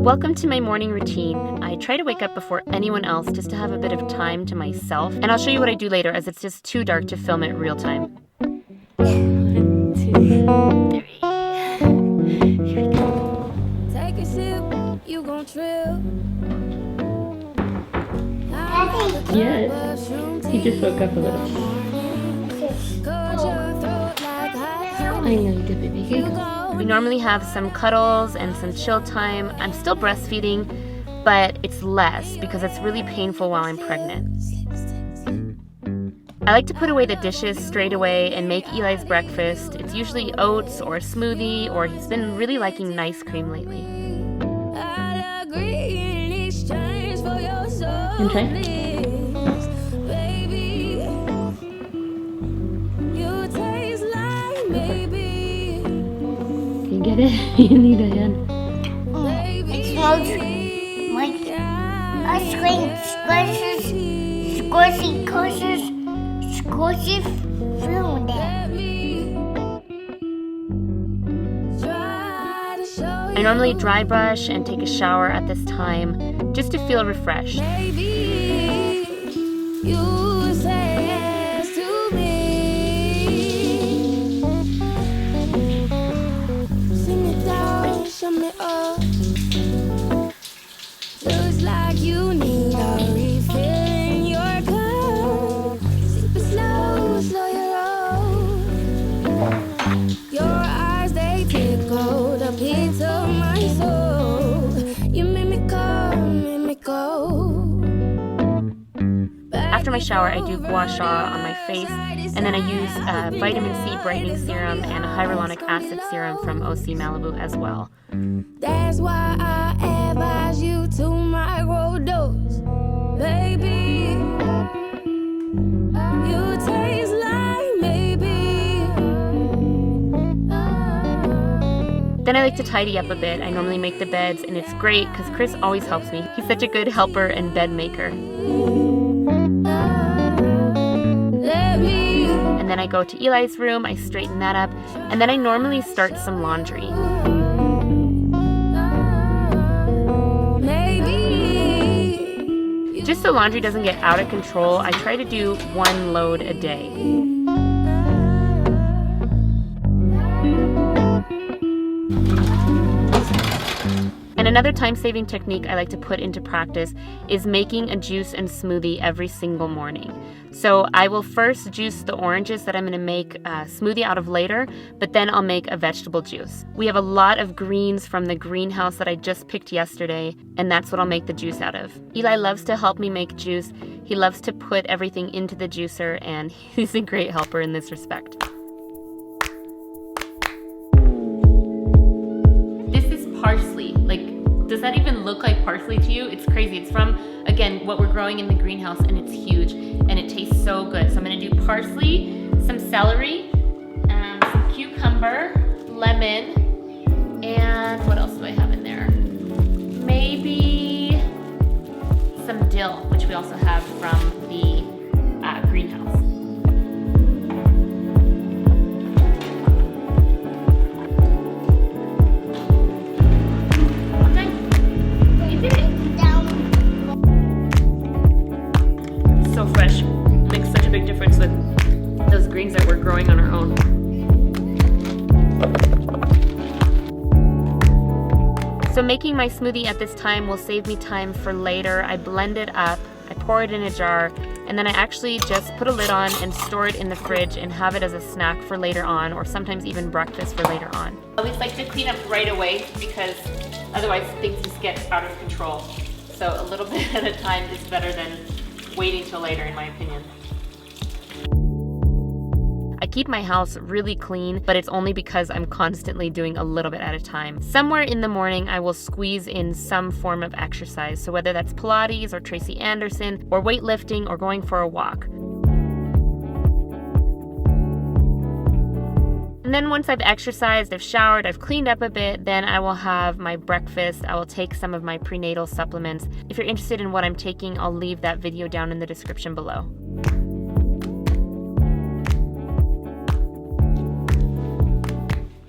Welcome to my morning routine. I try to wake up before anyone else just to have a bit of time to myself. And I'll show you what I do later as it's just too dark to film it real time. 1, 2, 3. Here we go. Take a sip, you gon' trip. Yes, he just woke up a little. I know you did, baby. Here you go. We normally have some cuddles and some chill time. I'm still breastfeeding, but it's less because it's really painful while I'm pregnant. I like to put away the dishes straight away and make Eli's breakfast. It's usually oats or a smoothie, or he's been really liking nice cream lately. Enjoy. You get it? You need a hand. It smells like ice cream squishy food. I normally dry brush and take a shower at this time just to feel refreshed. Looks like you need a refill in your cup. Sip it slow, slow your roll. Your eyes, they tickle the pits of my soul. You make me come, make me go. After my shower, I do gua sha on my face, and then I use vitamin C brightening serum and a hyaluronic acid serum from OC Malibu as well. That's why I advise you to microdose, baby. You taste like maybe. Then I like to tidy up a bit. I normally make the beds, and it's great because Chris always helps me. He's such a good helper and bed maker. And then I go to Eli's room, I straighten that up, and then I normally start some laundry. Just so laundry doesn't get out of control, I try to do 1 load a day. And another time-saving technique I like to put into practice is making a juice and smoothie every single morning. So I will first juice the oranges that I'm going to make a smoothie out of later, but then I'll make a vegetable juice. We have a lot of greens from the greenhouse that I just picked yesterday, and that's what I'll make the juice out of. Eli loves to help me make juice. He loves to put everything into the juicer, and he's a great helper in this respect. This is parsley. Does that even look like parsley to you? It's crazy. It's from, again, what we're growing in the greenhouse, and it's huge, and it tastes so good. So I'm gonna do parsley, some celery, some cucumber, lemon, and what else do I have in there? Maybe some dill, which we also have from the greenhouse. So fresh. Makes such a big difference with those greens that we're growing on our own. So making my smoothie at this time will save me time for later. I blend it up, I pour it in a jar, and then I actually just put a lid on and store it in the fridge and have it as a snack for later on, or sometimes even breakfast for later on. I always like to clean up right away because otherwise things just get out of control. So a little bit at a time is better than waiting till later, in my opinion. I keep my house really clean, but it's only because I'm constantly doing a little bit at a time. Somewhere in the morning, I will squeeze in some form of exercise. So whether that's Pilates or Tracy Anderson or weightlifting or going for a walk. And then once I've exercised, I've showered, I've cleaned up a bit, then I will have my breakfast. I will take some of my prenatal supplements. If you're interested in what I'm taking, I'll leave that video down in the description below.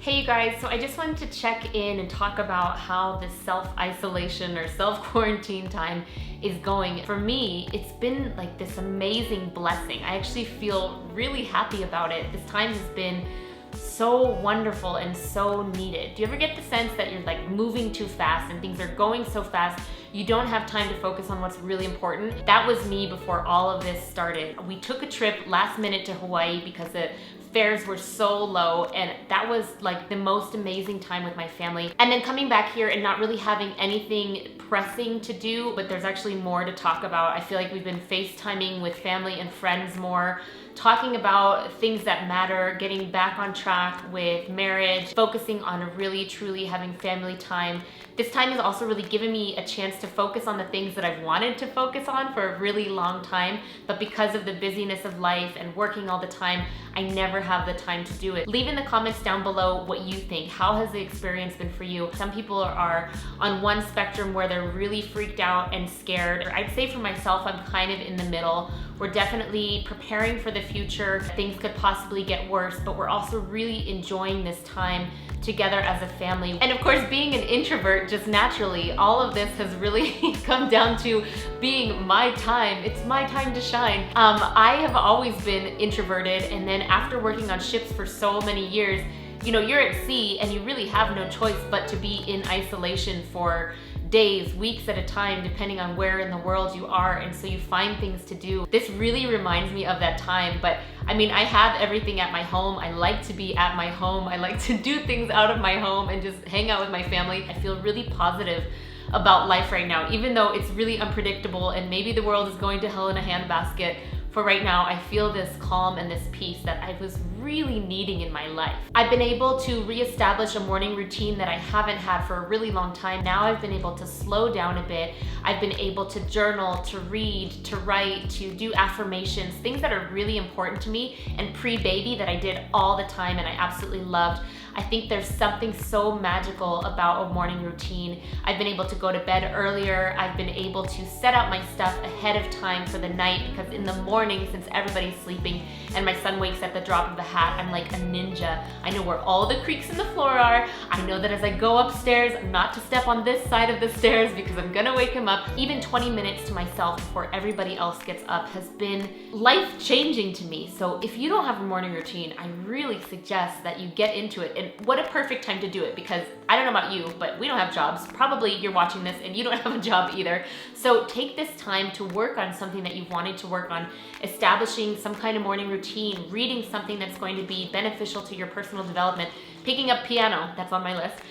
Hey you guys, so I just wanted to check in and talk about how this self-isolation or self-quarantine time is going. For me, it's been like this amazing blessing. I actually feel really happy about it. This time has been so wonderful and so needed. Do you ever get the sense that you're like moving too fast and things are going so fast, you don't have time to focus on what's really important? That was me before all of this started. We took a trip last minute to Hawaii because the fares were so low, and that was like the most amazing time with my family. And then coming back here and not really having anything pressing to do, but there's actually more to talk about. I feel like we've been FaceTiming with family and friends more, talking about things that matter, getting back on track with marriage, focusing on really truly having family time. This time has also really given me a chance to focus on the things that I've wanted to focus on for a really long time, but because of the busyness of life and working all the time, I never have the time to do it. Leave in the comments down below what you think. How has the experience been for you? Some people are on one spectrum where they're really freaked out and scared. I'd say for myself, I'm kind of in the middle. We're definitely preparing for the future. Things could possibly get worse, but we're also really enjoying this time together as a family. And of course, being an introvert, just naturally, all of this has really come down to being my time. It's my time to shine. I have always been introverted, and then after working on ships for so many years, you know, you're at sea and you really have no choice but to be in isolation for days, weeks at a time, depending on where in the world you are, and so you find things to do. This really reminds me of that time, but I mean, I have everything at my home. I like to be at my home. I like to do things out of my home and just hang out with my family. I feel really positive about life right now, even though it's really unpredictable and maybe the world is going to hell in a handbasket. For right now, I feel this calm and this peace that I was really needing in my life. I've been able to reestablish a morning routine that I haven't had for a really long time. Now I've been able to slow down a bit. I've been able to journal, to read, to write, to do affirmations, things that are really important to me and pre-baby that I did all the time and I absolutely loved. I think there's something so magical about a morning routine. I've been able to go to bed earlier. I've been able to set out my stuff ahead of time for the night, because in the morning, since everybody's sleeping and my son wakes at the drop of a hat, I'm like a ninja. I know where all the creaks in the floor are. I know that as I go upstairs, not to step on this side of the stairs because I'm gonna wake him up. Even 20 minutes to myself before everybody else gets up has been life-changing to me. So if you don't have a morning routine, I really suggest that you get into it. And what a perfect time to do it, because I don't know about you, but we don't have jobs. Probably you're watching this and you don't have a job either. So take this time to work on something that you've wanted to work on, establishing some kind of morning routine, reading something that's going to be beneficial to your personal development, picking up piano, that's on my list,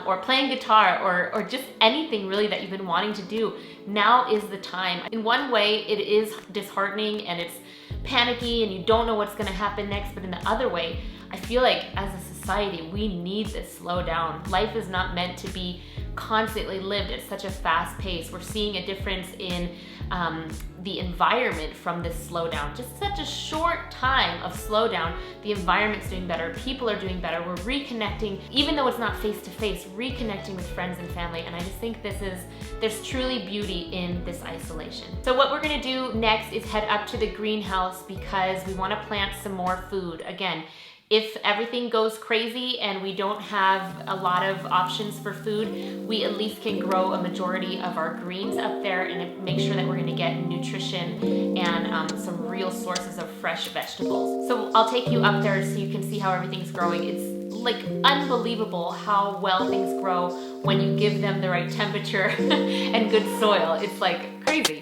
or playing guitar, or just anything really that you've been wanting to do. Now is the time. In one way, it is disheartening and it's panicky and you don't know what's gonna happen next, but in the other way, I feel like as a society, we need this slowdown. Life is not meant to be constantly lived at such a fast pace. We're seeing a difference in the environment from this slowdown. Just such a short time of slowdown, the environment's doing better, people are doing better, we're reconnecting, even though it's not face-to-face, reconnecting with friends and family, and I just think there's truly beauty in this isolation. So what we're gonna do next is head up to the greenhouse because we wanna plant some more food. Again, if everything goes crazy and we don't have a lot of options for food, we at least can grow a majority of our greens up there and make sure that we're gonna get nutrition and some real sources of fresh vegetables. So I'll take you up there so you can see how everything's growing. It's like unbelievable how well things grow when you give them the right temperature and good soil. It's like crazy.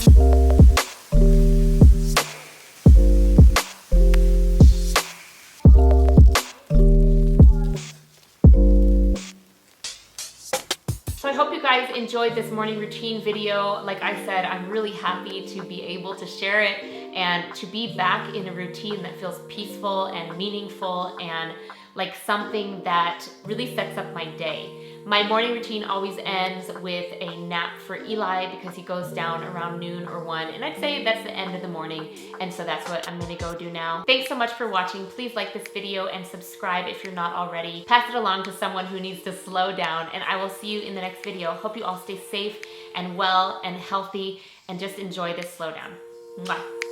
So I hope you guys enjoyed this morning routine video. Like I said, I'm really happy to be able to share it and to be back in a routine that feels peaceful and meaningful and like something that really sets up my day. My morning routine always ends with a nap for Eli because he goes down around noon or 1, and I'd say that's the end of the morning, and so that's what I'm gonna go do now. Thanks so much for watching. Please like this video and subscribe if you're not already. Pass it along to someone who needs to slow down, and I will see you in the next video. Hope you all stay safe and well and healthy and just enjoy this slowdown. Mwah.